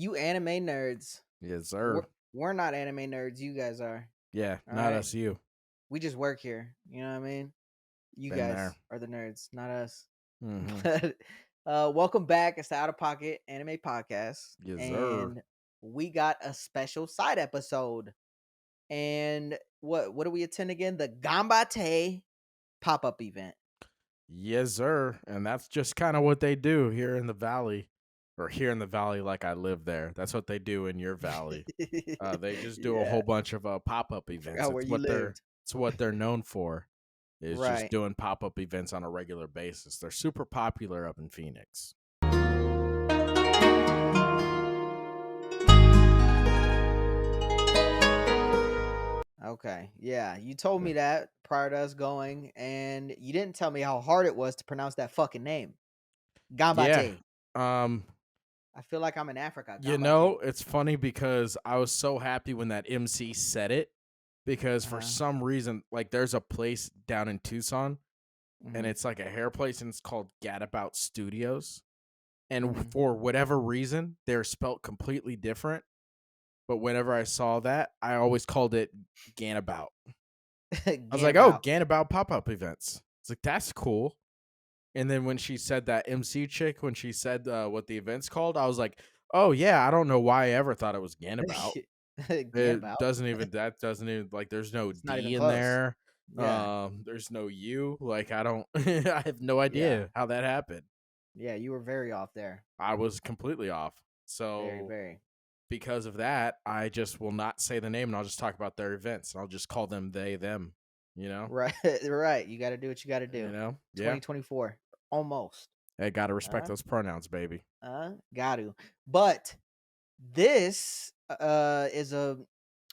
You anime nerds. Yes, We're, sir. we're not anime nerds. You guys are. Yeah, All not right. us, you. We just work here. You know what I mean? You Been there. guys are the nerds, not us. Mm-hmm. But welcome back. It's the Out of Pocket Anime Podcast. Yes, sir. And we got a special side episode. And what do we attend again? The Ganbatte pop-up event. Yes, sir. And that's just kind of what they do here in the valley. Or here in the valley, like I live there. That's what they do in your valley. They just do a Yeah. whole bunch of pop-up events. Forgot where you lived. It's what they're known for. Is just Right. doing pop-up events on a regular basis. They're super popular up in Phoenix. Okay. Yeah. You told Yeah. me that prior to us going, and you didn't tell me how hard it was to pronounce that fucking name. Yeah. Ganbatte. Um, I feel like I'm in Africa. You Ganbatte. know, it's funny because I was so happy when that MC said it because for Uh-huh. some reason, like there's a place down in Tucson and Mm-hmm. it's like a hair place and it's called Gadabout Studios. And Mm-hmm. for whatever reason, they're spelt completely different. But whenever I saw that, I always called it Ganabout. I was like, oh, Ganbatte. Ganabout pop up events. It's like, that's cool. And then when she said that MC chick, when she said what the event's called, I was like, oh, yeah, I don't know why I ever thought it was Ganabout. Ganbatte. That doesn't even like there's no It's not even D in close. there. Yeah. There's no U. Like I don't I have no Yeah. idea how that happened. Yeah. You were very off there. I was completely off. Very, So very. because of that, I just will not say the name and I'll just talk about their events and I'll just call them they them, you know? Right. Right. You got to do what you got to You do. know? Yeah. 2024. Almost. I got to respect Uh, those pronouns, baby. got to. But this is a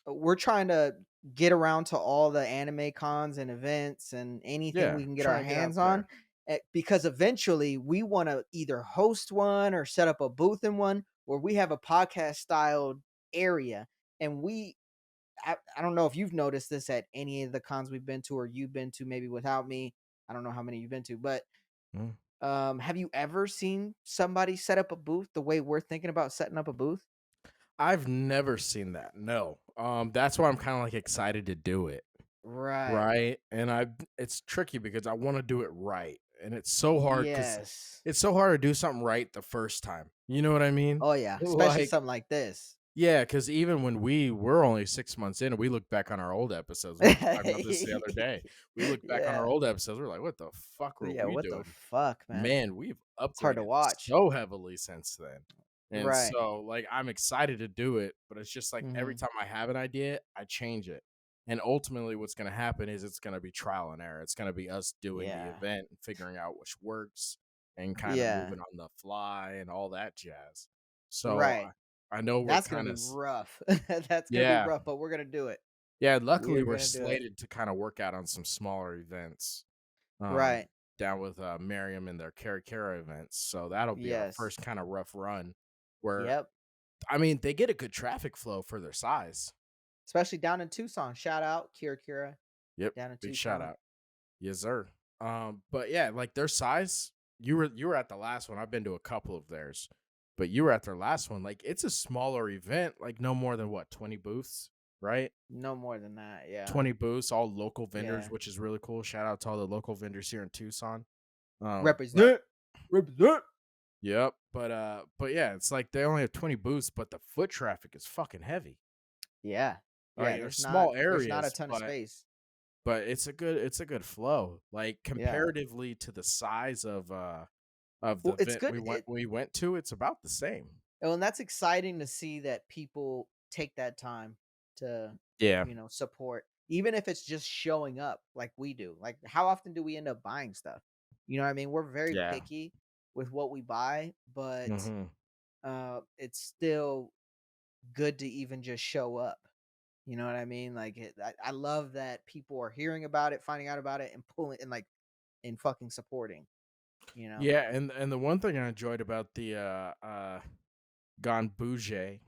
we're trying to get around to all the anime cons and events and anything Yeah, we can get our trying to get out hands on, there. because eventually we want to either host one or set up a booth in one where we have a podcast styled area. And I don't know if you've noticed this at any of the cons we've been to or you've been to, maybe without me. I don't know how many you've been to, but Mm. have you ever seen somebody set up a booth the way we're thinking about setting up a booth? I've never seen that. No. That's why I'm kind of like excited to do it. Right. Right? And it's tricky because I want to do it right. And it's so hard cuz Yes. it's so hard to do something right the first time. You know what I mean? Oh yeah, especially Like something like this. yeah, cuz even when we're only 6 months in and we look back on our old episodes. We were just talking about this the other day. We look back on our Yeah. old episodes. We're like, what the fuck were Yeah, we what the doing? fuck, man? Man, we've It's hard to upgraded watch. so heavily since then. And Right. so, like, I'm excited to do it, but it's just like every Mhm. time I have an idea, I change it. And ultimately, what's going to happen is it's going to be trial and error. It's going to be us doing the Yeah. event and figuring out which works and kind of Yeah. moving on the fly and all that jazz. So Right. I know we're That's gonna kind be of, rough. That's gonna be yeah. rough, but we're gonna do it. Yeah, We luckily are we're gonna do it. slated to kind of work out on some smaller events. Right. Down with Miriam and their Kara events. So that'll be our Yes. first kind of rough run where Yep. I mean, they get a good traffic flow for their size. Especially down in Tucson. Shout out Kira Yep, down in big shout Tucson. out. Yes, sir. But yeah, like their size, you were at the last one. I've been to a couple of theirs, but you were at their last one. Like it's a smaller event, like no more than what, 20 booths, right? No more than that. Yeah. 20 booths, all local vendors, Yeah. which is really cool. Shout out to all the local vendors here in Tucson. But Represent. Represent. yep, but yeah, it's like they only have 20 booths, but the foot traffic is fucking heavy. Yeah. All Yeah. right, there's small There's not a areas, ton of space. but it's a good flow. Like Yeah. comparatively to the size of the Well, it's event good. we went to, it's about the same. Well, and that's exciting to see that people take that time to, Yeah. support, even if it's just showing up like we do. Like, how often do we end up buying stuff? You know what I mean? We're very Yeah. picky with what we buy, but Hmm. it's still good to even just show up. You know what I mean? Like, I love that people are hearing about it, finding out about it, and pulling and like and fucking supporting. You know, Yeah, and the one thing I enjoyed about the Ganbouge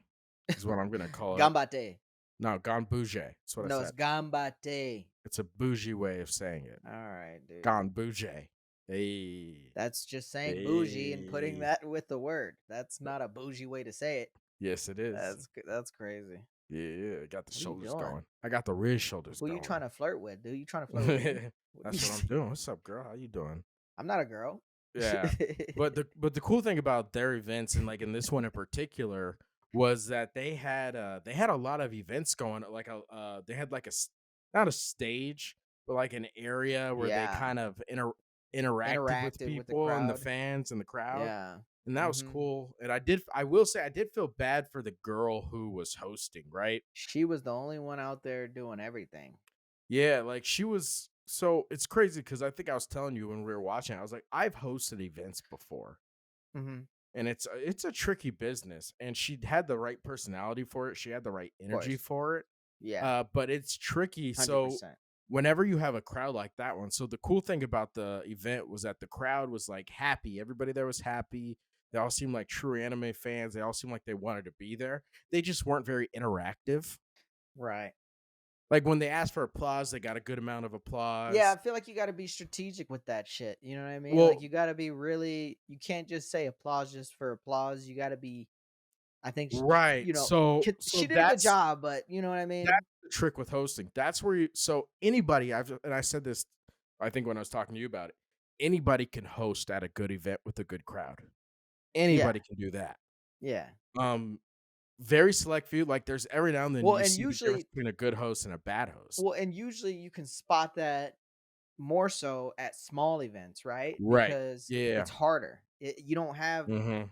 is what I'm gonna call it. Ganbatte. No, Ganbouge. That's what I No, it's said. Ganbatte. It's a bougie way of saying it. All right, dude. Ganbouge. Hey. That's just saying bougie and putting Hey. that with the word. That's not a bougie way to say it. Yes, it is. That's crazy. Yeah, yeah, got the What are you shoulders doing? going. I got the Riz shoulders Who you going. trying to flirt with, dude? You trying to flirt with me? That's what I'm doing. What's up, girl? How you doing? I'm not a girl. Yeah. But the cool thing about their events and like in this one in particular was that they had a lot of events going like a they had like not a stage but like an area where they Yeah, kind of interacted with interacted with the people and the crowd. fans and the crowd, Yeah. and that was Mhm. cool. And I will say I did feel bad for the girl who was hosting, right? She was the only one out there doing everything. Yeah, like she was, so it's crazy because I think I was telling you when we were watching, I was like, I've hosted events before. Mhm. And it's a tricky business, and she had the right personality for it. She had the right Of energy course. for it. Yeah. But it's tricky. So 100%. whenever you have a crowd like that one, so the cool thing about the event was that the crowd was like happy. Everybody there was happy. They all seemed like true anime fans. They all seemed like they wanted to be there. They just weren't very interactive. Right. Like when they asked for applause, they got a good amount of Yeah, applause. I feel like you gotta be strategic with that shit, you know what I mean? Like, Well, you gotta be really you can't just say applause just for applause, you gotta be I think sh right. you know, So she did a good that's job, but you know what I That's mean? the trick with hosting. That's where you, so anybody, and I said this, I think when I was talking to you about it, anybody can host at a good event with a good crowd. Yeah, Anybody can do that. yeah. Um, Very select few. Like there's every now and then Well, you and see the difference usually between a good host and a bad host. you can spot that more so at small events, right? Right. Because Yeah. it's harder. You don't have Mm-hmm.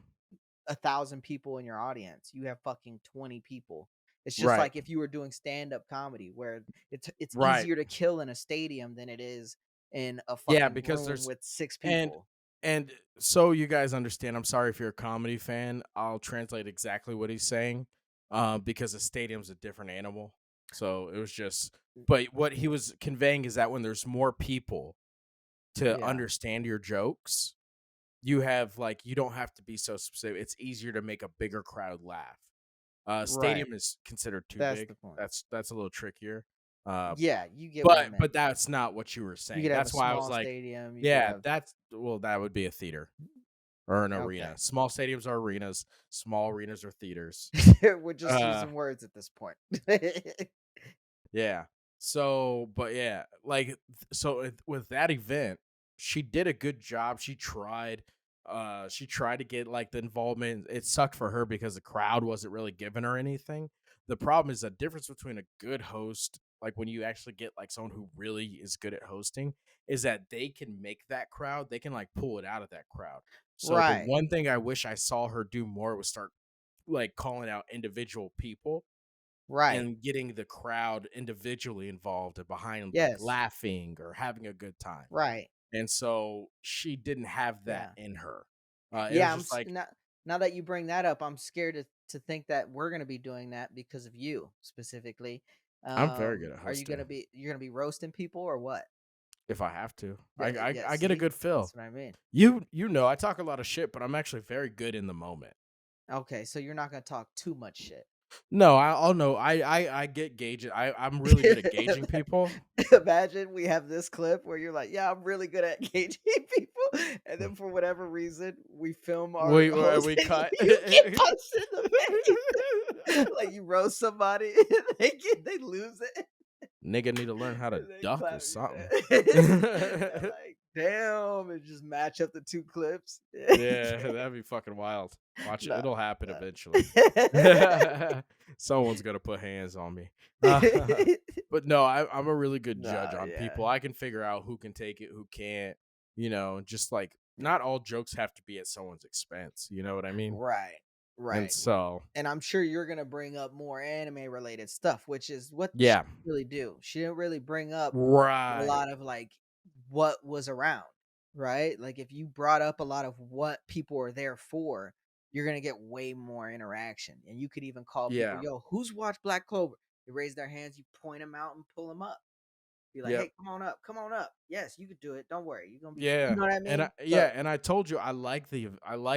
1,000 people in your audience. You have fucking 20 people. It's just Right. like if you were doing stand-up comedy where it's Right. easier to kill in a stadium than it is in a Yeah, fucking because room there's with 6 and people. and so you guys understand, I'm sorry if you're a comedy fan, I'll translate exactly what he's saying, because a stadium's a different animal. So it was just, but what he was conveying is that when there's more people to Yeah. understand your jokes, you have like you don't have to be so specific. It's easier to make a bigger crowd laugh. Right. Stadium is considered too That's big. the point. That's a little trickier. Uh, Yeah, you get what I but meant. that's not what you were You saying. could have a That's why I was small like, stadium, you could yeah, have that's, well, that would be a theater or an arena. okay. Small stadiums are arenas. Small arenas are theaters. We're just Uh, using words at this point. yeah. So, but yeah, like, so with that event, she did a good job. She tried to get like the involvement. It sucked for her because the crowd wasn't really giving her anything. The problem is the difference between a good host, like when you actually get like someone who really is good at hosting, is that they can make that crowd, they can like pull it out of that crowd. So the Right. one thing I wish I saw her do more was start like calling out individual people Right. and getting the crowd individually involved and behind, like Yes. laughing or having a good time. Right. And so she didn't have that Yeah. in her. It was Yeah, just like, now that you bring that up, I'm scared to think that we're gonna be doing that because of you specifically. I'm very good at Are you gonna hosting be you're gonna be roasting people or what? if I have to. Yeah, I get a see? good feel. That's what I mean. You know, I talk a lot of shit, but I'm actually very good in the moment. Okay, so you're not gonna talk too much shit. No, I'll know. I get gauge it. I'm really good at gauging people. Imagine we have this clip where you're like, "Yeah, I'm really good at gauging people," and then for whatever reason, we film our host We and cut. you get punched in the face. Like you roast somebody and they lose it. Nigga need to learn how to And they duck or clap something. they're like, "Damn," and just match up the 2 clips. Yeah, that'd be fucking wild. Watch it. Nah, It'll happen nah. eventually. Someone's gonna put hands on me. But no, I'm a really good judge Nah, on yeah. people. I can figure out who can take it, who can't. Just like not all jokes have to be at someone's expense. You know what I mean? Right, And right. so, And I'm sure you're gonna bring up more anime related stuff, which is what she yeah, didn't really do. She didn't really bring up a right, lot of like what was around, right? Like if you brought up a lot of what people are there for, you're gonna get way more interaction. And you could even call people, yeah, yo, who's watched Black Clover? They raise their hands, you point them out and pull them up. Be like, yep. hey, come on up, come on up. Yes, you could do it. Don't worry, you're gonna be, you Yeah, know what I and mean? So, I told you I like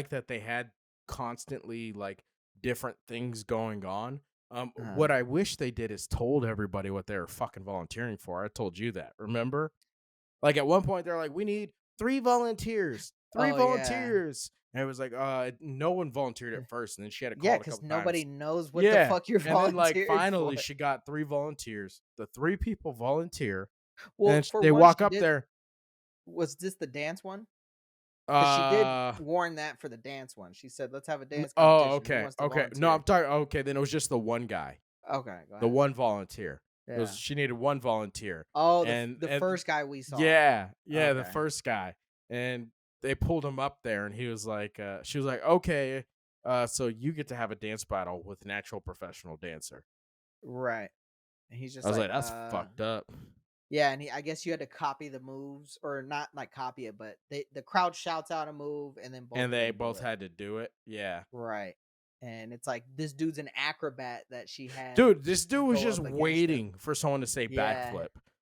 that they had constantly like different things going on. uh, What I wish they did is told everybody what they were fucking volunteering for. I told you that. Remember? Like at one point they're like, "We need 3 volunteers, 3 oh yeah, volunteers," And it was like, no one volunteered at first, and then she had to Yeah, call it a because couple nobody times. knows what the Yeah, fuck you're and then, like, volunteering finally, for. she got 3 volunteers. The 3 people volunteer, and Well, sh for they one, walk she up did. there, Was this the dance one? Because she did uh warn that for the dance one. She said, "Let's have a dance oh, competition. Who okay, wants to okay. No, volunteer?" I'm talking okay, then it was just the one guy, Okay, go the ahead. one volunteer. It was Yeah. she needed 1 volunteer, Oh, the and first guy we saw. yeah, yeah, the Okay. first guy, and they pulled him up there, and he was like, she was like, "Okay, so you get to have a dance battle with an actual professional dancer." Right. And he's I just was like, like, "That's fucked up." yeah, and I guess you had to copy the moves or not like copy it, but the crowd shouts out a move and then both And of they them do both it. had to do it, yeah. Right. And it's like this dude's an acrobat that she had Dude, this dude was go just up against him. waiting for someone to say Yeah. backflip.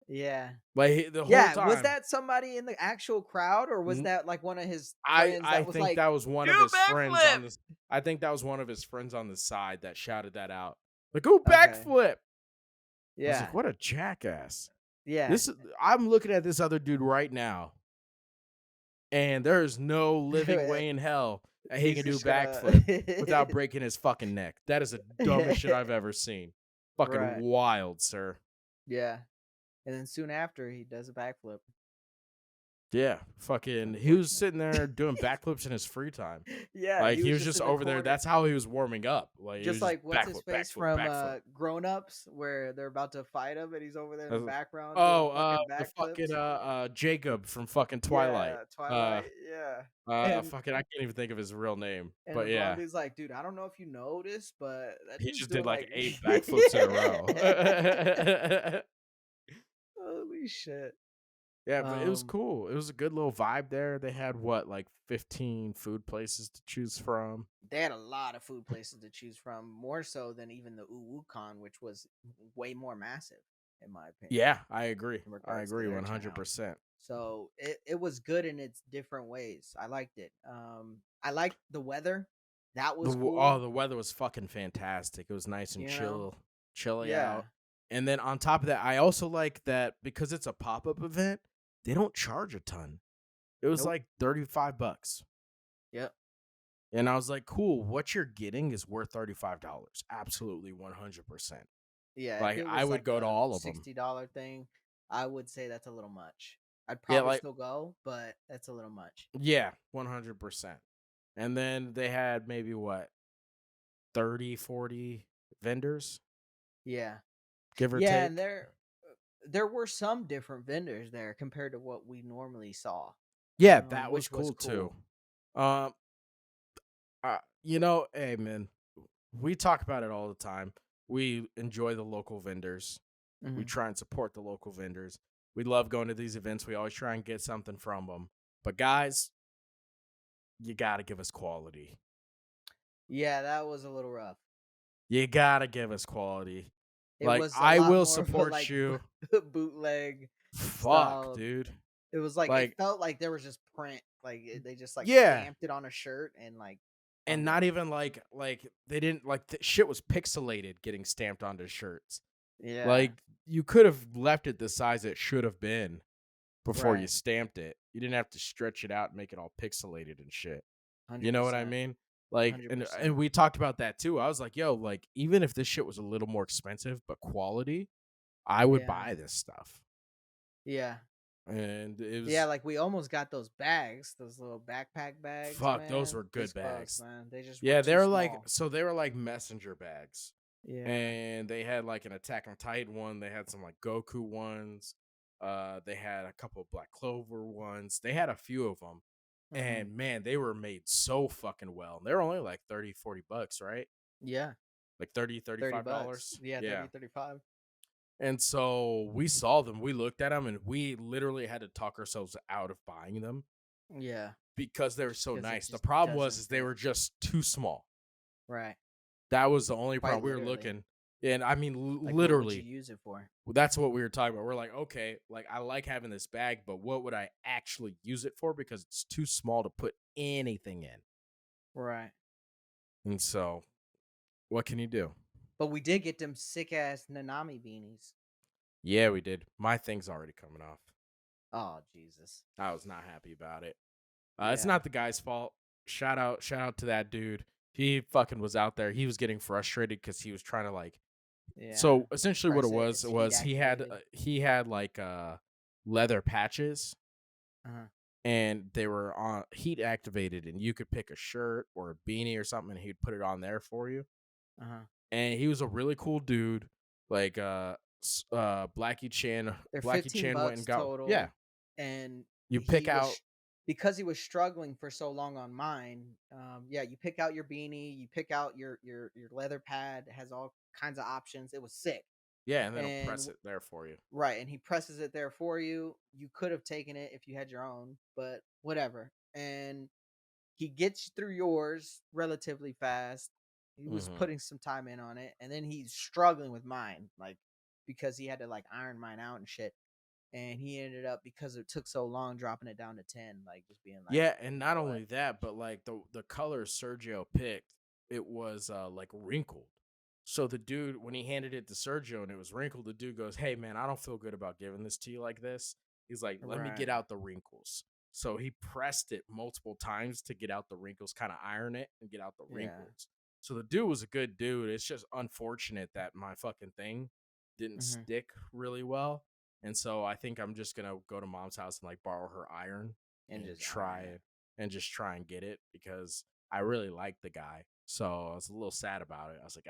Yeah. Like, the whole Yeah, was time. that somebody in the actual crowd or was N that like one of his I friends I that was think like, that was one "Do of a his friends backflip!" on this I think that was one of his friends on the side that shouted that out. Like, "Go Okay. backflip!" I was like, Yeah. "What a jackass." Yeah. This is I'm looking at this other dude right now, and there is no living way in hell that he He's can do just gonna backflip without breaking his fucking neck. That is the dumbest shit I've ever seen. Fucking Right. wild, sir. Yeah. And then soon after he does a backflip. Yeah, fucking he was Unfortunate. sitting there doing backflips in his free time. Yeah, Like, he he was was just just in the over there. corner. That's how he was warming up. Like, he Just was just like what's his backflip, face backflip, from backflip. Grown Ups where they're about to fight him and he's over there in the Uh, background doing oh, fucking the fucking, backflips. Jacob from fucking Twilight. Yeah, Twilight, yeah. And Fucking I can't even think of his real name, and the but blonde yeah, dude's like, "Dude, I don't know if you noticed, but that he dude's just did, doing like, like." 8 backflips in a row. Holy shit. Yeah, but it was Um, cool. It was a good little vibe there. They had, what, like, 15 food places to choose from? they had a lot of food places to choose from, more so than even the Con, which was way more massive, in my opinion, Yeah, I agree. in I regards to agree their turnout. 100%. So it was good in its different ways. I liked it. I liked the weather. That was cool. The weather was fucking fantastic. It was nice and You know? chilly Yeah. out. And then on top of that, I also like that because it's a pop-up event, they don't charge a ton. It was Nope. like 35 bucks. Yep. And I was like, "Cool, what you're getting is worth $35." Absolutely 100%. Yeah. If Like, it I was would like go to a all of them. $60 thing, I would say that's a little much. I'd Yeah, probably like still go, but that's a little much. yeah, 100%. And then they had maybe what, 30, 40 vendors, Yeah. give or Yeah, and take. there were some different vendors there compared to what we normally saw, Yeah, that was which was cool too. cool. Um, hey man, we talk about it all the time. We enjoy the local vendors. We Mhm. try and support the local vendors. We love going to these events. We always try and get something from them. But guys, you got to give us quality. Yeah, that was a little rough. You got to give us quality. It Like, was a I lot will more of a, support like, you. bootleg Fuck, style. dude. It was like it Like, felt like there was just print, like, they just, like, yeah. stamped it on a shirt and, like, hung And it not up. even like they didn't like shit was pixelated getting stamped onto shirts. Yeah, Like, you could have left it the size it should have been before you right. stamped it. You didn't have to stretch it out and make it all pixelated and shit. You know what I 100%, mean? Like, and 100%. we talked about that too. I was like, yo, like, even if this shit was a little more expensive but quality, I would Yeah, buy this stuff. yeah. And it Yeah, was like, we almost got those bags, those little backpack bags, fuck, those were man. good This close, bags. man. They just were Yeah, too they're like small. so they were like messenger bags. Yeah. And they had like an Attack on Titan one. They had some like Goku ones. They had a couple Black Clover ones. They had a few of them. Mhm. And man, they were made so fucking well. They're only like 30, 40 bucks, right? Yeah, Like 30, 30 35 bucks. dollars. Yeah, Yeah. 30, 35. And so we saw them, we looked at them, and we literally had to talk ourselves out of buying them Yeah, because they were so because it nice. The just problem was doesn't is they fit. were just too small. Right. That was the only Quite problem. We were literally. looking, and I mean, Like, what would you literally, use it for? that's what we were talking about. We're like, okay, like I like having this bag, but what would I actually use it for? Because it's too small to put anything in. Right. And so, what can you do? But we did get them sick ass Nanami beanies. Yeah, we did. My thing's already coming off. Oh, Jesus. I was not happy about it. It's Yeah. not the guy's fault. shout out to that dude. He fucking was out there. He was getting frustrated because he was trying to like. Yeah. So essentially, what it Press it, it's heat was activated. he had like leather patches, Uh-huh. and they were on heat activated, and you could pick a shirt or a beanie or something, and he'd put it on there for you. Uh-huh. And he was a really cool dude. Like Blackie Chan, They're Blackie 15 Chan went and bucks got yeah. total, and You pick out because he was struggling for so long on mine. Yeah, you pick out your beanie, you pick out your leather pad, it has all kinds of options. It was sick. yeah, and then it'll And press it there for you. right, and he presses it there for you. You could have taken it if you had your own, but whatever. And he gets through yours relatively fast. He was Hmm. putting some time in on it, and then he's struggling with mine, like because he had to like iron mine out and shit. And he ended up, because it took so long, dropping it down to 10, like just being like, Yeah, and not what? only that, but like the color Sergio picked, it was like wrinkled. So the dude, when he handed it to Sergio and it was wrinkled, the dude goes, "Hey man, I don't feel good about giving this to you like this." He's like, "Let me get Right. out the wrinkles." So he pressed it multiple times to get out the wrinkles, kind of iron it and get out the Yeah. wrinkles. So the dude was a good dude. It's just unfortunate that my fucking thing didn't Hmm. stick really well. And so I think I'm just gonna go to mom's house and like borrow her iron And and just iron try it. it and just try and get it because I really like the guy. So I was a little sad about it. I was like,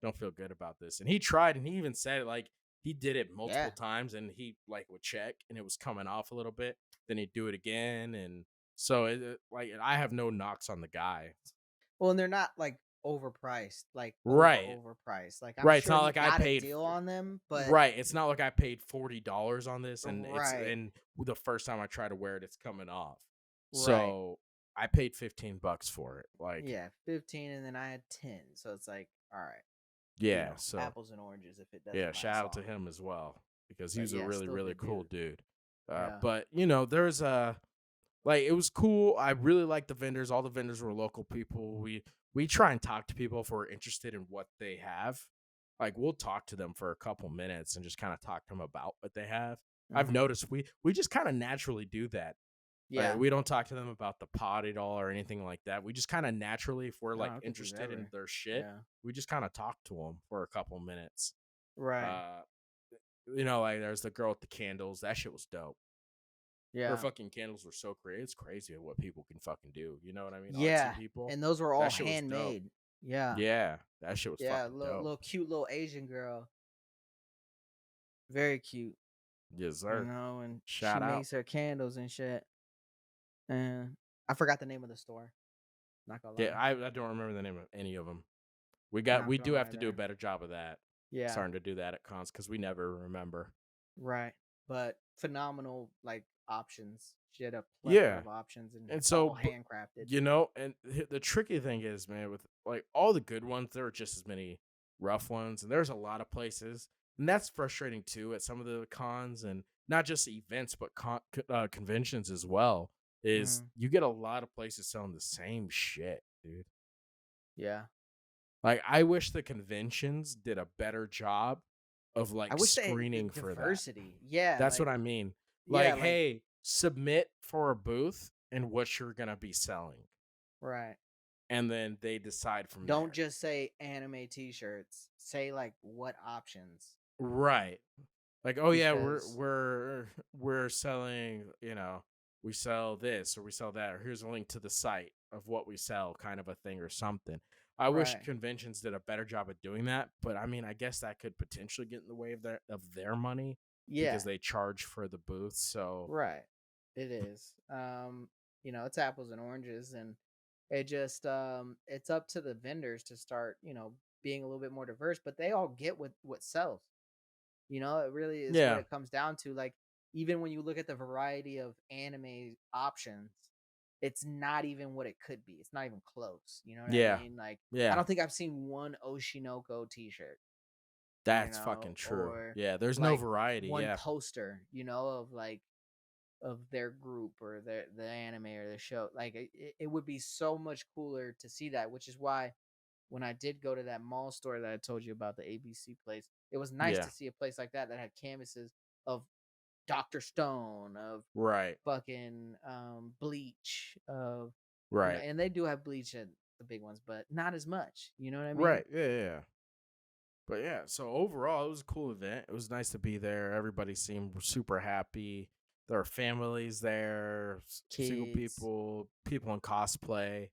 don't feel good about this. And he tried and he even said it like he did it multiple Yeah. times and he like would check and it was coming off a little bit. Then he'd do it again. And so like I have no knocks on the guy. Well, and they're not like overpriced, like Right. overpriced. Like I'm Right. It's sure not he like I got a paid deal on them, but right. It's not like I paid $40 on this and it's right, and the first time I try to wear it, it's coming off. right. So I paid $15 for it. Like, Yeah, 15 and then I had 10. So it's like, all right, yeah, so apples and oranges if it yeah, doesn't shout last out to long. him as well because he But was a yeah, really, still really good cool dude. dude. Yeah. But there's a like it was cool. I really liked the vendors. All the vendors were local people. We try and talk to people if we're interested in what they have. Like we'll talk to them for a couple minutes and just kind of talk to them about what they have. I've Hmm. noticed we just kind of naturally do that. Like Yeah. we don't talk to them about the pot at all or anything like that. We just kind of naturally, if we're No, I like don't think we've interested in ever. their shit, Yeah. we just kind of talk to them for a couple minutes. Right. Uh, like there's the girl with the candles. That shit was dope. Her Yeah. fucking candles were so creative. It's crazy what people can fucking do. You know what I mean? Artsy Yeah. people. And those were all That shit was dope. handmade. Yeah. Yeah, that shit was Yeah. fucking Little, dope. little cute little Asian girl. Very cute. Yes, sir. And she Shout out. makes her candles and shit. And I forgot the name of the store. Not gonna Yeah, lie. I don't remember the name of any of them. Not We do gonna have to do a either. better job of that. Yeah. Starting to do that at cons because we never remember. Right. But phenomenal like options. She had a plethora Yeah, of options and and it's so, all but handcrafted. and the tricky thing is, man, with like all the good ones, there are just as many rough ones, and there's a lot of places, and that's frustrating too at some of the cons, and not just events, but conventions as well. Is Hmm. you get a lot of places selling the same shit, dude. Yeah. Like I wish the conventions did a better job of I like wish they the screening for that. diversity. Yeah, That's what like I mean. yeah, Like, like hey, submit for a booth and what you're gonna be selling, right. and then they decide from Don't there. just say anime t-shirts. Say like what options. Right. Like, oh yeah, Because we're selling, we sell this or we sell that, or here's a link to the site of what we sell, kind of a thing or something. I wish right. conventions did a better job of doing that, but I mean, I guess that could potentially get in the way of their money because Yeah, they charge for the booth. So right. It is. It's apples and oranges, and it's up to the vendors to start, being a little bit more diverse, but they all get what sells. It really is what yeah, it comes down to. Like, even when you look at the variety of anime options, it's not even what it could be. It's not even close. You know what I yeah, mean? Like, I yeah. don't think I've seen one Oshinoko t-shirt, That's fucking true. or Yeah, there's no like variety. one Yeah. poster, of like of their group or the anime or the show. Like it would be so much cooler to see that, which is why when I did go to that mall store that I told you about, the ABC place, it was nice Yeah. to see a place like that had canvases of Dr. Stone, of Right. fucking Bleach, of Right. And they do have bleach at the big ones, but not as much. You know what I mean? Right. Yeah, yeah, yeah. But yeah, so overall, it was a cool event. It was nice to be there. Everybody seemed super happy. There were families there, single Kids. people, people in cosplay.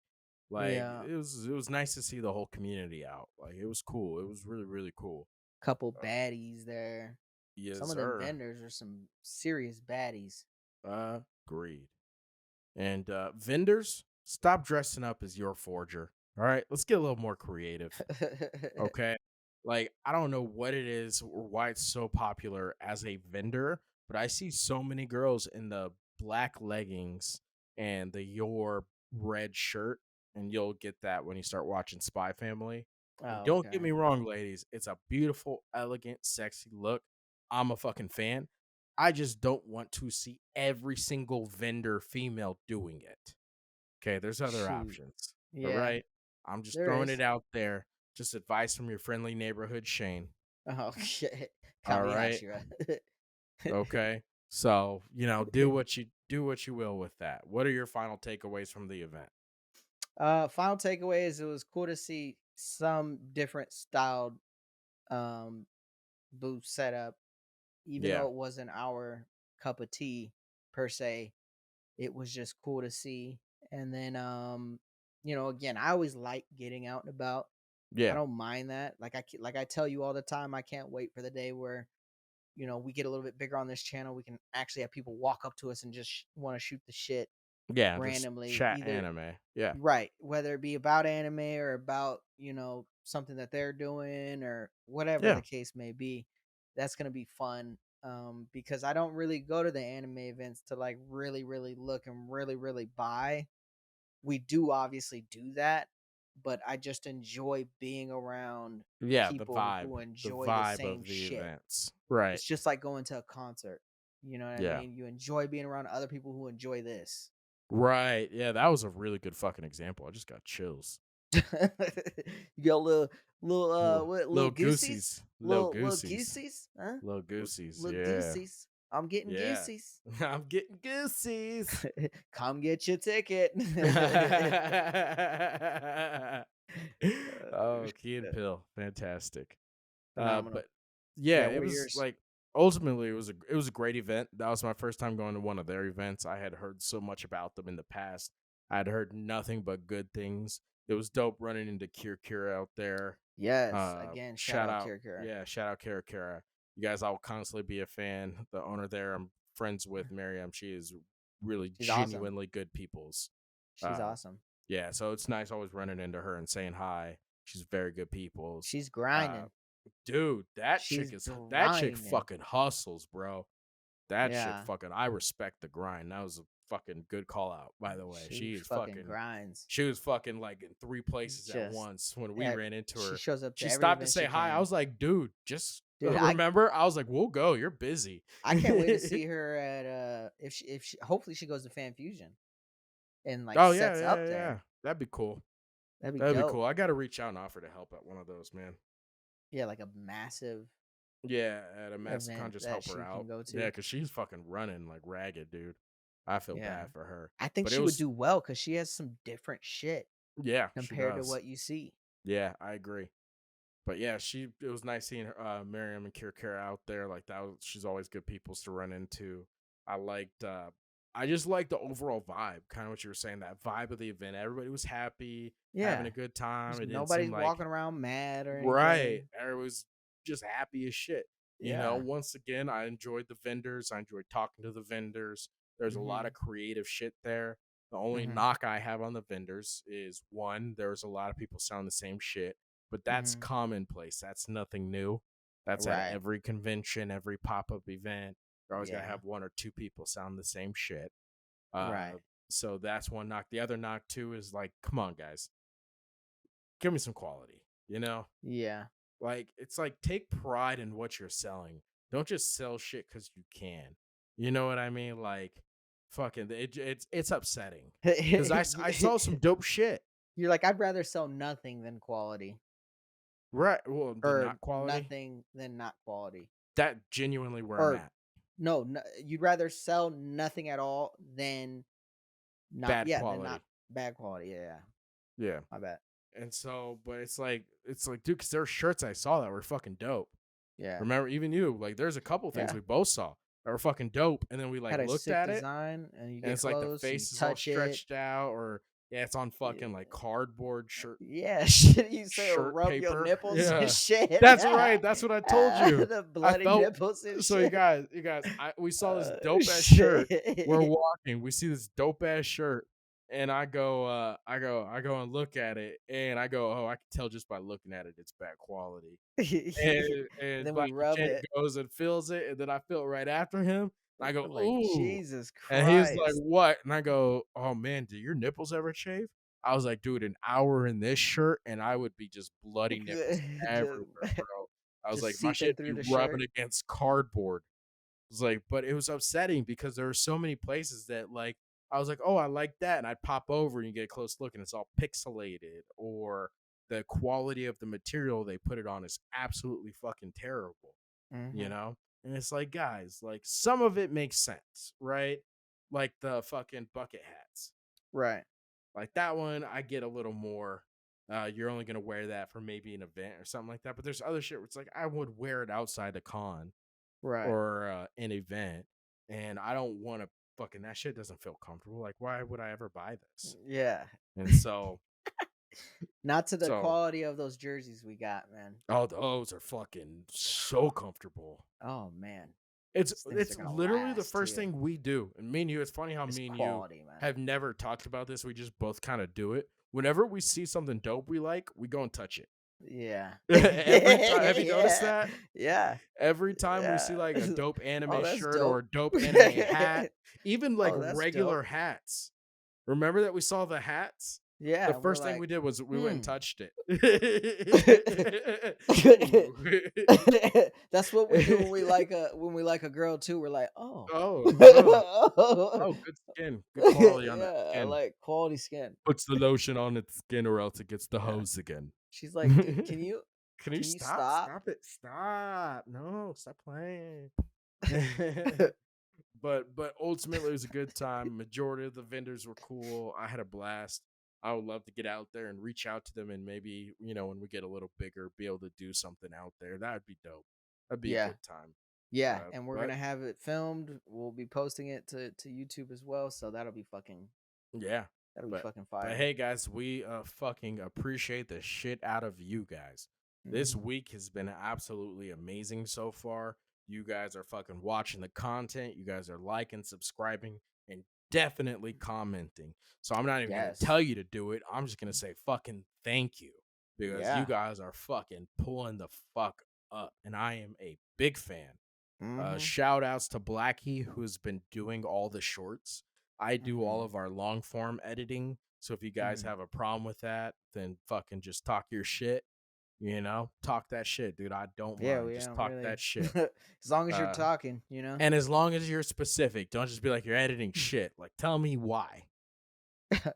Like Yeah. it was nice to see the whole community out. Like it was cool. It was really really cool. Couple Uh, baddies there. yes, Some of them sir. vendors are some serious baddies. Agreed. And vendors, stop dressing up as your forger. All right, let's get a little more creative. Okay. Like, I don't know what it is or why it's so popular as a vendor, but I see so many girls in the black leggings and the your red shirt, and you'll get that when you start watching Spy Family. And Oh, don't get okay. me wrong, ladies, it's a beautiful, elegant, sexy look. I'm a fucking fan. I just don't want to see every single vendor female doing it. Okay, there's other Shoot. options. All Yeah, right. I'm just there throwing is. it out there. Just advice from your friendly neighborhood Shane. Oh shit. All right. Kamihashira. Okay. So, do what you will with that. What are your final takeaways from the event? Final takeaway is it was cool to see some different styled um booth setup, even Yeah. though it wasn't our cup of tea per se. It was just cool to see. And then again, I always like getting out and about. I Yeah. don't mind that. Like I tell you all the time, I can't wait for the day where we get a little bit bigger on this channel. We can actually have people walk up to us and just want to shoot the shit Yeah, just randomly, chat either anime. Yeah. right, whether it be about anime or about, something that they're doing or whatever the Yeah. case may be. That's going to be fun. Because I don't really go to the anime events to like really, really look and really, really buy. We do obviously do that, but I just enjoy being around Yeah, the people vibe. who The enjoy the vibe same of the shit. events. Right. It's just like going to a concert. You know what I Yeah. mean? You enjoy being around other people who enjoy this. Right. Yeah, that was a really good fucking example. I just got chills. You got little what little Little goosies? goosies. Little Little goosies. goosies? Huh? Little goosies. Little Yeah. goosies. I'm getting Yeah. goosies. I'm getting goosies. Come get your ticket. Oh, Key and Shit. Pill, fantastic. Phenomenal. But yeah, Yeah, it what are was yours? like ultimately it was a great event. That was my first time going to one of their events. I had heard so much about them in the past. I had heard nothing but good things. It was dope running into Kira out there. Yes, again, shout out Kira. Shout out Kira. You guys, I'll constantly be a fan. The owner there, I'm friends with Miriam. She is really She's awesome. genuinely good people's. She's Uh, awesome. yeah, so it's nice always running into her and saying hi. She's very good people's. She's Uh, grinding. dude, She's that chick grinding. fucking hustles, bro. That shit Yeah. fucking I respect the grind. That was a fucking good call out, by the way. She fucking grinds. She was fucking like in three places at Just once when we yeah, ran into she her. shows up to She every stopped to event say she hi. I can. was like, dude, just Dude, remember? I was like, we'll go. You're busy. I can't wait to see her at if she hopefully she goes to Fan Fusion and like Oh yeah, sets yeah, up yeah. there. That'd be cool. That'd be That'd be dope. cool. I gotta reach out and offer to help at one of those, man. Yeah, like a massive Yeah, at a massive con, event just that help her she can out. go Yeah, to. because she's fucking running like ragged, dude. I feel Yeah. bad for her. I think But it she would was do well because she has some different shit yeah, she compared to does. what you see. Yeah, I agree. But yeah, it was nice seeing her, Miriam and Kira out there. Like she's always good peoples to run into. I liked, I just liked the overall vibe, kind of what you were saying, that vibe of the event. Everybody was happy, having Yeah. a good time. It didn't seem Nobody's like walking around mad or right. anything. Everybody was just happy as shit. Yeah. Once again, I enjoyed the vendors. I enjoyed talking to the vendors. There's a lot Mhm. of creative shit there. The only Mhm. knock I have on the vendors is one, there's a lot of people selling the same shit, but that's Mhm. commonplace. That's nothing new. That's at Right. every convention, every pop up event. You're always going to Yeah. have one or two people selling the same shit. Uh, Right. so that's one knock. The other knock, too, is like, come on, guys, give me some quality, you know? Yeah. Like, it's like take pride in what you're selling. Don't just sell shit because you can. You know what I mean? Like, fucking, it's upsetting because I saw some dope shit. You're like, "I'd rather sell nothing than quality, Right. Well, the or not quality. nothing than not quality." That genuinely where I'm Or at. no, you'd rather sell nothing at all than not Bad yeah, than not quality. Bad quality. Yeah. Yeah. My bad. And so, but it's like, dude, because there are shirts I saw that were fucking dope. Yeah. Remember, even you, like, there's a couple things Yeah. we both saw that were fucking dope, and then we like Had a looked sick at it, design, and you and get it's like the close, you face is all touch it. stretched out, or yeah, it's on fucking like Yeah. cardboard Yeah, shit, you say it'll shirt rub your paper. nipples and Yeah. shit. That's right. That's what I told you. The I bloody felt nipples and so shit. you guys, we saw this dope ass shirt. We're Shit. walking, we see this dope ass shirt, and I go and look at it, and I go, oh, I can tell just by looking at it, it's bad quality. And And then we Blacky rub Chan it. goes and fills it, and then I feel it right after him. And I go, We're like, ooh. Jesus And he's like, Christ. what? And I go, oh man, do your nipples ever shave? I was like, dude, an hour in this shirt, and I would be just bloody nipples Just, everywhere, bro. I was just like, my seeping shit be through the rubbing shirt. against cardboard. It was like, but it was upsetting because there were so many places that like I was like, oh, I like that, and I'd pop over and you get a close look, and it's all pixelated, or the quality of the material they put it on is absolutely fucking terrible, you Hmm. know. And it's like, guys, like some of it makes sense, right? Like the fucking bucket hats, Right, like that one, I get a little more. You're only gonna wear that for maybe an event or something like that. But there's other shit where it's like I would wear it outside a con right. or an event, and I don't want to fucking that shit doesn't feel comfortable. Like, why would I ever buy this? Yeah. And so, Not to the so quality of those jerseys we got, man. oh, those are fucking so comfortable. Oh man. These things are It's gonna literally the last first too. thing we do. And me and you, it's funny how It's me and you quality, man. have never talked about this. We just both kind of do it. Whenever we see something dope we like, we go and touch it. Yeah. Every time, have you noticed Yeah. that? Yeah. Every time we see Yeah. like a dope Oh, anime that's shirt or dope. a dope anime hat, even like Oh, that's regular dope. hats. Remember that we saw the hats? The Yeah, we're first thing like, we did was we went and hmm. touched it. That's what we do when we like a girl too. We're like, oh. Oh, oh, oh, good skin, good quality on that Yeah, I skin. like quality skin. Puts the lotion on its skin or else it gets the Yeah. hose again. She's like, dude, can you Can you can you stop? stop? Stop it. Stop. No, stop playing. But ultimately it was a good time. Majority of the vendors were cool. I had a blast. I would love to get out there and reach out to them, and maybe, when we get a little bigger, be able to do something out there. That would be dope. That'd be a Yeah. good time. Yeah, and we're But gonna have it filmed. We'll be posting it to YouTube as well, so yeah. that'll be But fucking but fire. hey guys, we fucking appreciate the shit out of you guys. This Hmm. week has been absolutely amazing so far. You guys are fucking watching the content. You guys are liking, subscribing, and definitely commenting. So I'm not even gonna Yes. tell you to do it. I'm just gonna say fucking thank you because you Yeah. guys are fucking pulling the fuck up, and I am a big fan. Hmm. Shout outs to Blackie, who's been doing all the shorts. I do all Hmm. of our long form editing. So if you guys Hmm. have a problem with that, then fucking just talk your shit. Talk that shit, dude. I don't Yeah, mind. we Just don't talk really. that shit. As long as you're Uh, talking, you know. and as long as you're specific, don't just be like you're editing shit. Like, tell me why.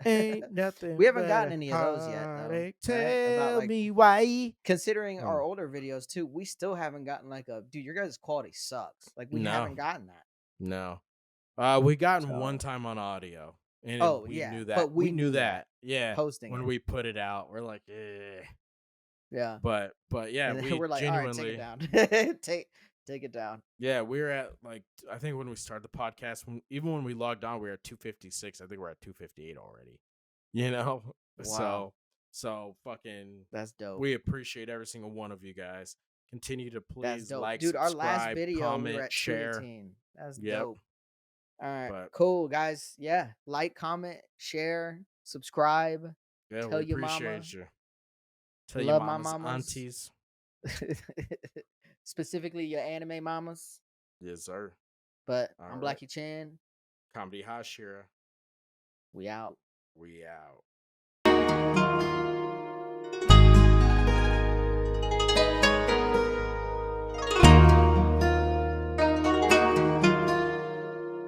Ain't We nothing haven't but gotten a any of those yet, though. heartache. Right? About Tell like me why. considering our Um, older videos too, we still haven't gotten like a dude. Your guys' quality sucks. Like we no, haven't gotten that. no. We gotten one So, time on audio, and oh we yeah, knew that. but We we knew knew that that. Yeah, posting when it. we put it out, we're like, eh. Yeah. But yeah, And then we we're like, all right, take it genuinely, down. Take it down. yeah, we're at like I think when we started the podcast, even when we logged on, we were at 256. I think we're at 258 already. You know, Wow. so fucking, That's dope. we appreciate every single one of you guys. Continue to That's please dope. like, Dude, our last subscribe, video we were comment, at share. 218. That's Yep, dope. All right. but Cool, guys. Yeah. Like, comment, share, subscribe, yeah, tell we your mama. appreciate you. Tell your Love my mamas, mamas. aunties. Specifically your anime mamas. Yes, sir. But All I'm right. Blackie Chan. Comedy Hashira. We out. We out.